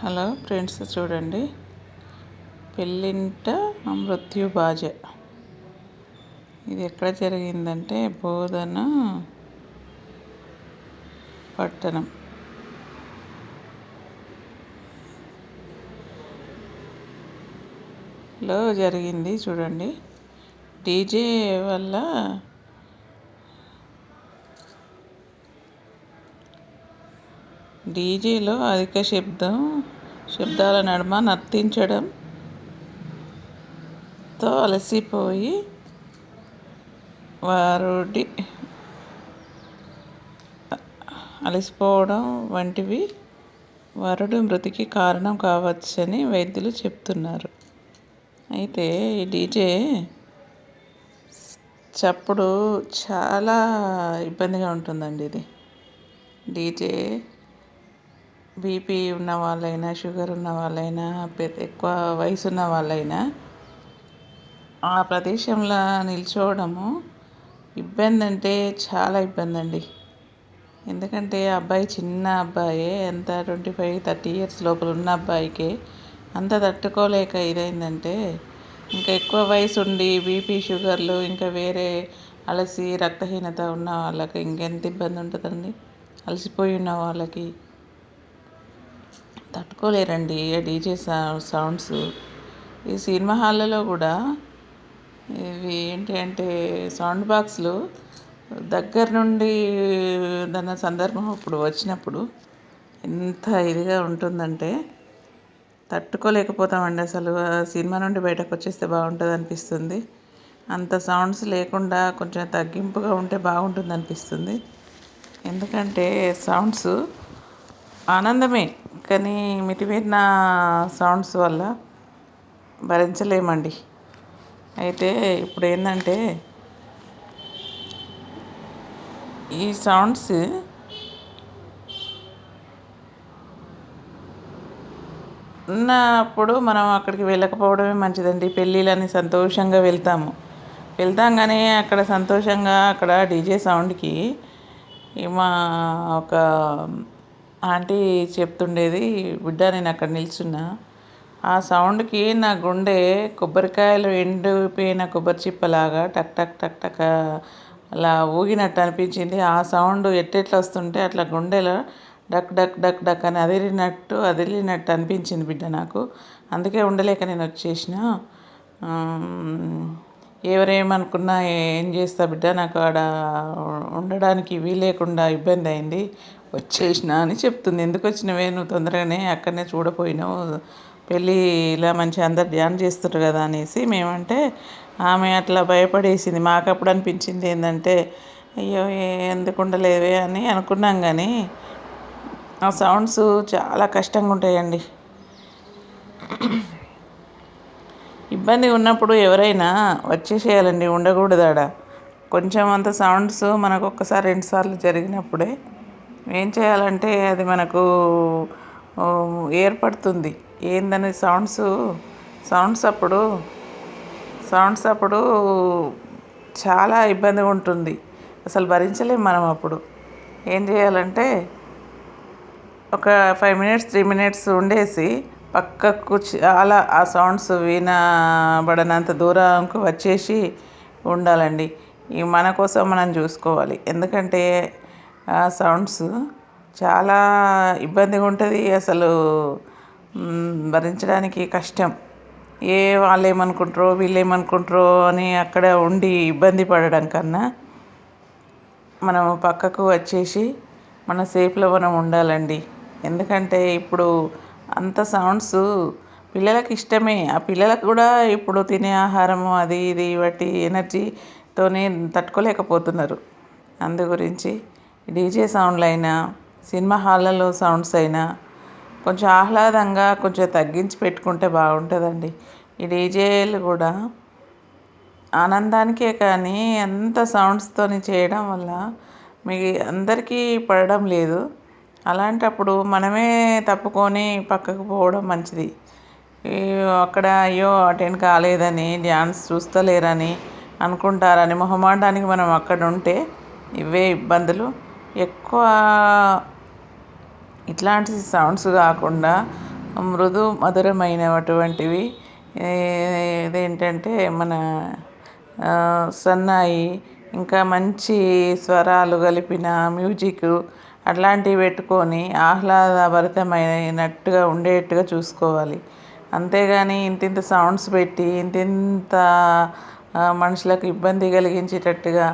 Hello friends, చూడండి. పెళ్ళింట మృత్యు బాజ. ఇది ఎక్కడ జరిగిందంటే బోధన పట్టణం లో జరిగింది. చూడండి, డీజే వల్ల డీజేలో అధిక శబ్దాల నడుమ నర్తించడంతో అలసిపోయి అలసిపోవడం వంటివి వరుడి మృతికి కారణం కావచ్చని వైద్యులు చెప్తున్నారు. అయితే ఈ డీజే చప్పుడు చాలా ఇబ్బందిగా ఉంటుందండి. ఇది డీజే బీపీ ఉన్న వాళ్ళైనా, షుగర్ ఉన్న వాళ్ళైనా, ఎక్కువ వయసు ఉన్న వాళ్ళైనా ఆ ప్రదేశంలో నిల్చోవడము ఇబ్బంది, అంటే చాలా ఇబ్బంది అండి. ఎందుకంటే అబ్బాయి చిన్న అబ్బాయే, ఎంత 25-30 ఇయర్స్ లోపల ఉన్న అబ్బాయికి అంత తట్టుకోలేక ఇదైందంటే ఇంకా ఎక్కువ వయసు ఉండి బీపీ, షుగర్లు, ఇంకా వేరే అలసి రక్తహీనత ఉన్న వాళ్ళకి ఇంకెంత ఇబ్బంది ఉంటుందండి. అలసిపోయి ఉన్న వాళ్ళకి తట్టుకోలేరండి డీజే సౌండ్స్. ఈ సినిమా హాళ్ళలో కూడా ఇవి ఏంటి అంటే సౌండ్ బాక్స్లు దగ్గర నుండి దాని సందర్భం ఇప్పుడు వచ్చినప్పుడు ఎంత ఇదిగా ఉంటుందంటే తట్టుకోలేకపోతామండి. అసలు సినిమా నుండి బయటకు వచ్చేస్తే బాగుంటుంది అనిపిస్తుంది. అంత సౌండ్స్ లేకుండా కొంచెం తగ్గింపుగా ఉంటే బాగుంటుంది అనిపిస్తుంది. ఎందుకంటే సౌండ్స్ ఆనందమే, కానీ మితిమీరిన సౌండ్స్ వల్ల భరించలేమండి. అయితే ఇప్పుడు ఏంటంటే ఈ సౌండ్స్ ఉన్నప్పుడు మనం అక్కడికి వెళ్ళకపోవడమే మంచిదండి. పెళ్ళిళ్ళని సంతోషంగా వెళ్తాం కానీ అక్కడ సంతోషంగా అక్కడ డీజే సౌండ్కి మా ఒక ఆంటీ చెప్తుండేది, బిడ్డ నేను అక్కడ నిల్చున్నా, ఆ సౌండ్కి నా గుండె కొబ్బరికాయలు ఎండిపోయిన కొబ్బరి చిప్పలాగా టక్ టక్ టక్ టక్ అలా ఊగినట్టు అనిపించింది. ఆ సౌండ్ ఎట్టెట్లా వస్తుంటే అట్లా గుండెలో డక్ డక్ డక్ డక్ అని అదిలినట్టు అనిపించింది బిడ్డ నాకు. అందుకే ఉండలేక నేను వచ్చేసిన. ఎవరేమనుకున్నా ఏం చేస్తా బిడ్డ, నాకు ఆడ ఉండడానికి వీలేకుండా ఇబ్బంది అయింది, వచ్చేసిన అని చెప్తుంది. ఎందుకు వచ్చినవే, నువ్వు తొందరగానే అక్కడనే చూడపోయినావు, పెళ్ళి ఇలా మంచిగా అందరు డ్యాన్స్ చేస్తుంటారు కదా అనేసి మేమంటే ఆమె అట్లా భయపడేసింది. మాకు అప్పుడు అనిపించింది ఏంటంటే అయ్యో ఎందుకు ఉండలేవే అని అనుకున్నాం. కానీ ఆ సౌండ్స్ చాలా కష్టంగా ఉంటాయండి. ఇబ్బంది ఉన్నప్పుడు ఎవరైనా వచ్చేసేయాలండి, ఉండకూడదు ఆడ. కొంచెం అంత సౌండ్స్ మనకు ఒక్కసారి 2 సార్లు జరిగినప్పుడే ఏం చేయాలంటే అది మనకు ఏర్పడుతుంది ఏందని సౌండ్స్ అప్పుడు చాలా ఇబ్బందిగా ఉంటుంది. అసలు భరించలేం మనం. అప్పుడు ఏం చేయాలంటే ఒక 5 మినిట్స్ 3 మినిట్స్ ఉండేసి పక్కకు చాలా ఆ సౌండ్స్ వినబడనంత దూరంకు వచ్చేసి ఉండాలండి. మన కోసం మనం చూసుకోవాలి. ఎందుకంటే ఆ సౌండ్స్ చాలా ఇబ్బందిగా ఉంటుంది. అసలు భరించడానికి కష్టం. వాళ్ళు ఏమనుకుంటారో వీళ్ళు ఏమనుకుంటారో అని అక్కడ ఉండి ఇబ్బంది పడడం కన్నా మనం పక్కకు వచ్చేసి మన సేఫ్లో మనం ఉండాలండి. ఎందుకంటే ఇప్పుడు అంత సౌండ్స్ పిల్లలకి ఇష్టమే. ఆ పిల్లలకు కూడా ఇప్పుడు తినే ఆహారము అది ఇది బట్టి ఎనర్జీతోనే తట్టుకోలేకపోతున్నారు. అందు గురించి డీజే సౌండ్లు అయినా, సినిమా హాళ్ళలో సౌండ్స్ అయినా కొంచెం ఆహ్లాదంగా కొంచెం తగ్గించి పెట్టుకుంటే బాగుంటుందండి. ఈ డీజేలు కూడా ఆనందానికే, కానీ అంత సౌండ్స్తో చేయడం వల్ల మీకు అందరికీ పడడం లేదు. అలాంటప్పుడు మనమే తప్పుకొని పక్కకు పోవడం మంచిది. అక్కడ అయ్యో అటెండ్ కాలేదని, డ్యాన్స్ చూస్తలేరని అనుకుంటారని మొహమాటానికి మనం అక్కడ ఉంటే ఇవే ఇబ్బందులు ఎక్కువ. ఇట్లాంటి సౌండ్స్ కాకుండా మృదు మధురమైనటువంటివి. ఇదేంటంటే మన సన్నాయి, ఇంకా మంచి స్వరాలు కలిపిన మ్యూజిక్ అట్లాంటివి పెట్టుకొని ఆహ్లాదభరితమైనట్టుగా ఉండేట్టుగా చూసుకోవాలి. అంతేగాని ఇంతింత సౌండ్స్ పెట్టి ఇంతింత మనుషులకు ఇబ్బంది కలిగించేటట్టుగా,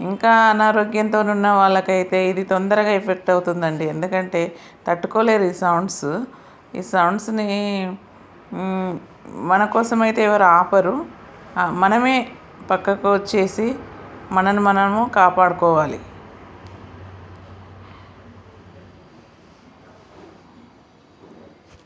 ఇంకా అనారోగ్యంతో ఉన్న వాళ్ళకైతే ఇది తొందరగా ఎఫెక్ట్ అవుతుందండి. ఎందుకంటే తట్టుకోలేరు ఈ సౌండ్స్ని. మన కోసమైతే ఎవరు ఆపరు. మనమే పక్కకు వచ్చేసి మనము కాపాడుకోవాలి.